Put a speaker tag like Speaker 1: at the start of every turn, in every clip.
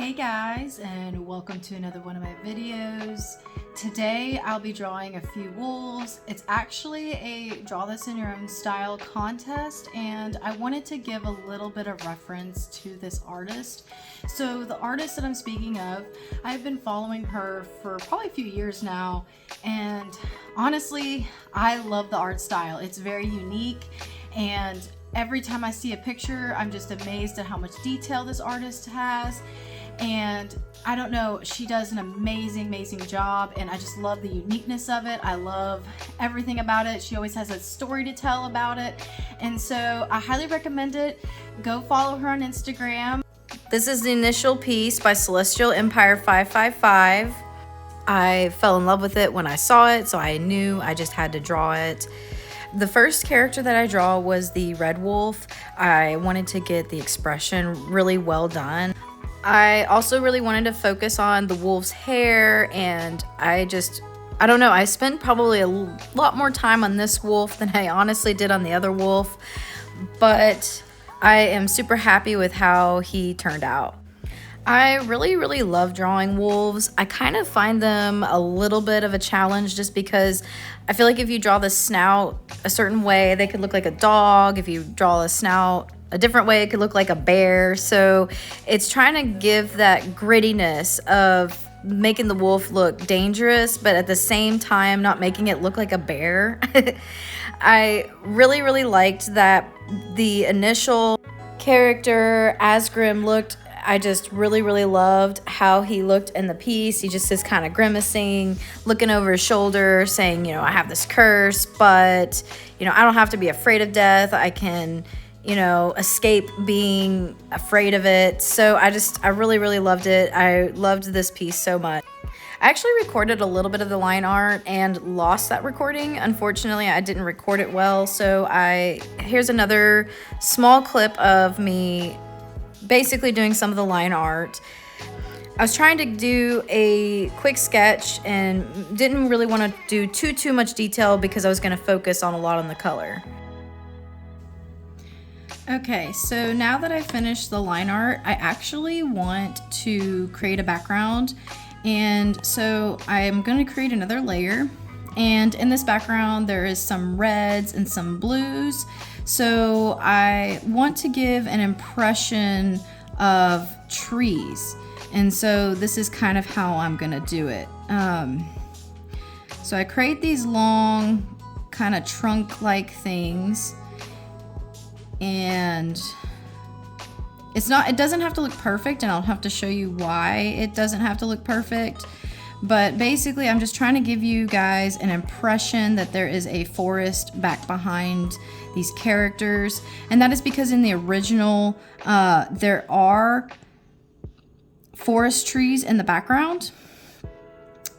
Speaker 1: Hey guys, and welcome to another one of my videos. Today I'll be drawing a few wolves. It's actually a draw this in your own style contest, and I wanted to give a little bit of reference to this artist. So the artist that I'm speaking of, I've been following her for probably a few years now, and honestly I love the art style. It's very unique, and every time I see a picture I'm just amazed at how much detail this artist has. And I don't know, she does an amazing job, and I just love the uniqueness of it. I love everything about it. She always has a story to tell about it, and so I highly recommend it. Go follow her on Instagram.
Speaker 2: This is the initial piece by Celestial Empire 555. I fell in love with it when I saw it, so I knew I just had to draw it. The first character that I draw was the red wolf. I wanted to get the expression really well done. I also really wanted to focus on the wolf's hair, and I don't know, I spent probably a lot more time on this wolf than I honestly did on the other wolf, but I am super happy with how he turned out. I really love drawing wolves. I kind of find them a little bit of a challenge just because I feel like if you draw the snout a certain way, they could look like a dog. If you draw a snout a different way, it could look like a bear. So it's trying to give that grittiness of making the wolf look dangerous, but at the same time not making it look like a bear. I really liked that the initial character Asgrim looked. I just really loved how he looked in the piece. He just is kind of grimacing, looking over his shoulder, saying, I have this curse, but, I don't have to be afraid of death. I can, escape being afraid of it. So I really loved it. I loved this piece so much. I actually recorded a little bit of the line art and lost that recording. Unfortunately, I didn't record it well. So here's another small clip of me basically doing some of the line art. I was trying to do a quick sketch and didn't really want to do too much detail because I was going to focus on a lot on the color.
Speaker 1: Okay, so now that I finished the line art, I actually want to create a background, and so I'm going to create another layer, and in this background there is some reds and some blues. So I want to give an impression of trees, and so this is kind of how I'm gonna do it. So I create these long kind of trunk-like things, and it doesn't have to look perfect, and I'll have to show you why it doesn't have to look perfect. But basically, I'm just trying to give you guys an impression that there is a forest back behind these characters. And that is because in the original, there are forest trees in the background.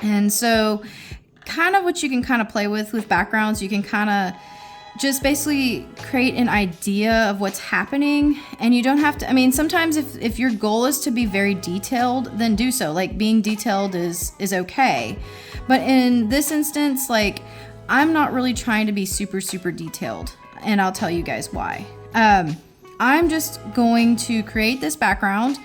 Speaker 1: And so kind of what you can kind of play with backgrounds, you can kind of just basically create an idea of what's happening. And you don't have to, sometimes if your goal is to be very detailed, then do so. Like, being detailed is okay. But in this instance, I'm not really trying to be super detailed, and I'll tell you guys why. I'm just going to create this background,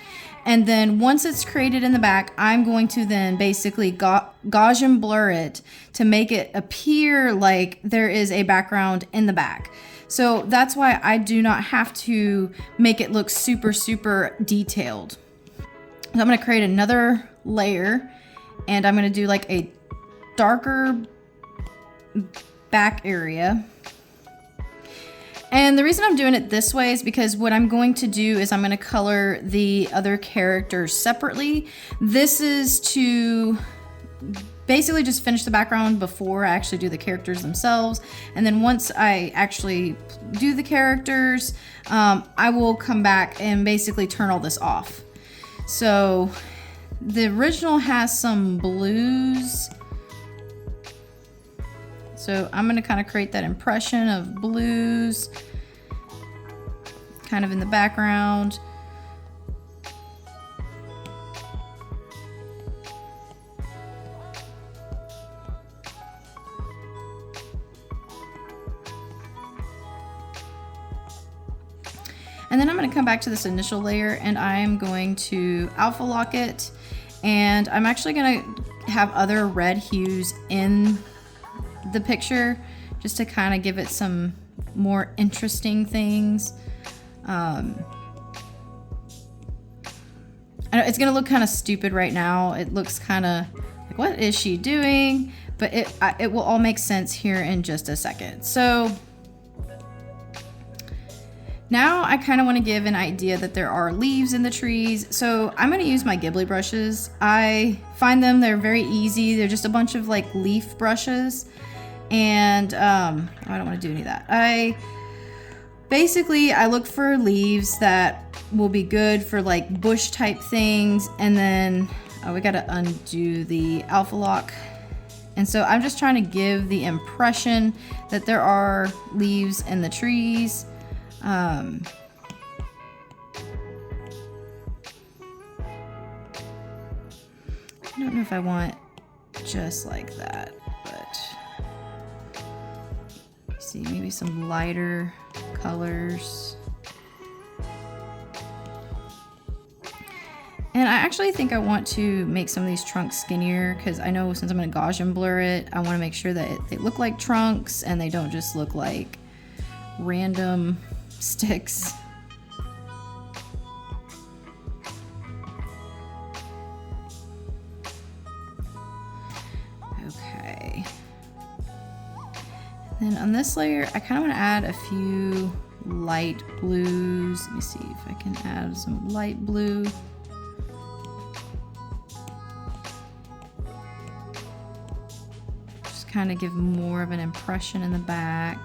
Speaker 1: and then once it's created in the back, I'm going to then basically Gaussian blur it to make it appear like there is a background in the back. So that's why I do not have to make it look super detailed. So I'm going to create another layer, and I'm going to do like a darker back area. And the reason I'm doing it this way is because what I'm going to do is I'm going to color the other characters separately. This is to basically just finish the background before I actually do the characters themselves. And then once I actually do the characters, I will come back and basically turn all this off. So the original has some blues. So I'm going to kind of create that impression of blues kind of in the background. And then I'm going to come back to this initial layer and I'm going to alpha lock it. And I'm actually going to have other red hues in the picture just to kind of give it some more interesting things. I know it's going to look kind of stupid right now. It looks kind of like, what is she doing? But it will all make sense here in just a second. So now I kind of want to give an idea that there are leaves in the trees. So I'm going to use my Ghibli brushes. I find them, they're very easy. They're just a bunch of like leaf brushes. And I don't want to do any of that. I look for leaves that will be good for like bush type things. And then, we got to undo the alpha lock. And so I'm just trying to give the impression that there are leaves in the trees. I don't know if I want just like that, but see, maybe some lighter colors. And I actually think I want to make some of these trunks skinnier because I know since I'm going to Gaussian blur it, I want to make sure that they look like trunks and they don't just look like random sticks. Okay. Then on this layer, I kind of want to add a few light blues. Let me see if I can add some light blue. Just kind of give more of an impression in the back.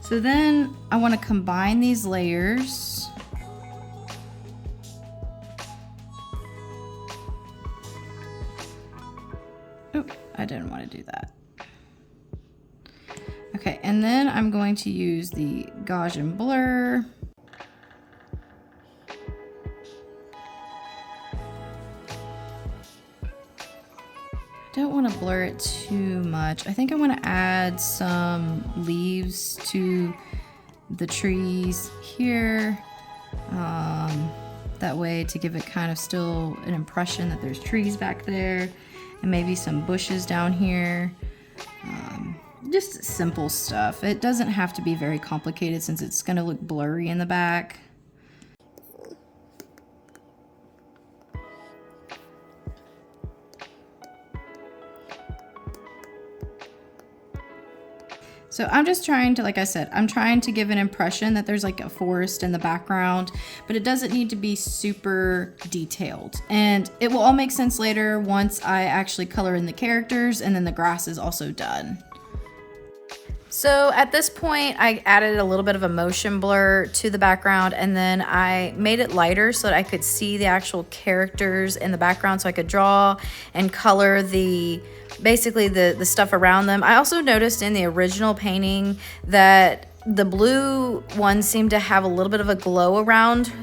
Speaker 1: So then I want to combine these layers. Oh, I didn't want to do that. Okay, and then I'm going to use the Gaussian blur. Don't want to blur it too much. I think I want to add some leaves to the trees here. That way to give it kind of still an impression that there's trees back there and maybe some bushes down here. Just simple stuff. It doesn't have to be very complicated since it's going to look blurry in the back. So I'm just trying to, like I said, I'm trying to give an impression that there's like a forest in the background, but it doesn't need to be super detailed. And it will all make sense later once I actually color in the characters and then the grass is also done.
Speaker 2: So at this point, I added a little bit of a motion blur to the background and then I made it lighter so that I could see the actual characters in the background so I could draw and color basically the stuff around them. I also noticed in the original painting that the blue one seemed to have a little bit of a glow around.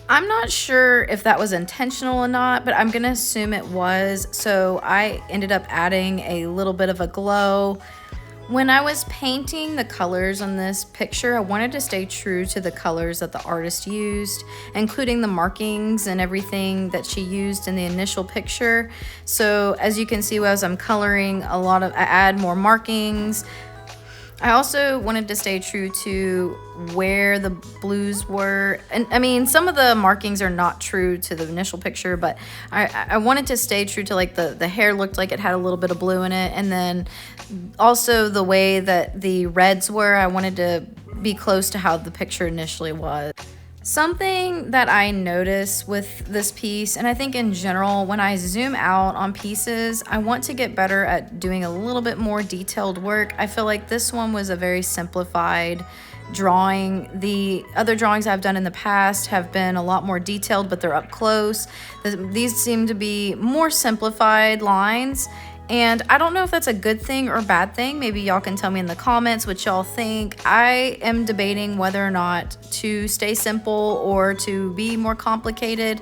Speaker 2: I'm not sure if that was intentional or not, but I'm gonna assume it was. So I ended up adding a little bit of a glow. When I was painting the colors on this picture, I wanted to stay true to the colors that the artist used, including the markings and everything that she used in the initial picture. So as you can see, as I'm coloring I add more markings. I also wanted to stay true to where the blues were. And I mean, some of the markings are not true to the initial picture, but I wanted to stay true to like the hair looked like it had a little bit of blue in it. And then also the way that the reds were, I wanted to be close to how the picture initially was. Something that I notice with this piece, and I think in general, when I zoom out on pieces, I want to get better at doing a little bit more detailed work. I feel like this one was a very simplified drawing. The other drawings I've done in the past have been a lot more detailed, but they're up close. These seem to be more simplified lines. And I don't know if that's a good thing or bad thing. Maybe y'all can tell me in the comments what y'all think. I am debating whether or not to stay simple or to be more complicated.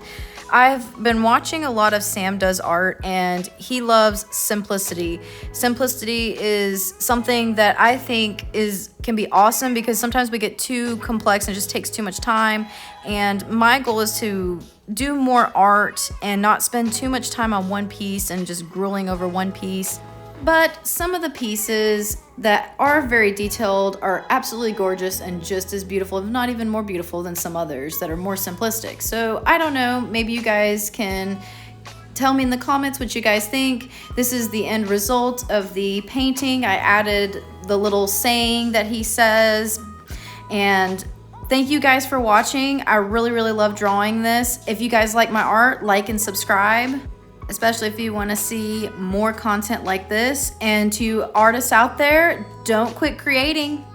Speaker 2: I've been watching a lot of Sam Does Art and he loves simplicity. Simplicity is something that I think is can be awesome because sometimes we get too complex and it just takes too much time. And my goal is to do more art and not spend too much time on one piece and just grueling over one piece. But some of the pieces that are very detailed are absolutely gorgeous and just as beautiful, if not even more beautiful than some others that are more simplistic. So I don't know, maybe you guys can tell me in the comments what you guys think. This is the end result of the painting. I added the little saying that he says. And thank you guys for watching. I really, really love drawing this. If you guys like my art, like and subscribe, especially if you want to see more content like this. And to artists out there, don't quit creating.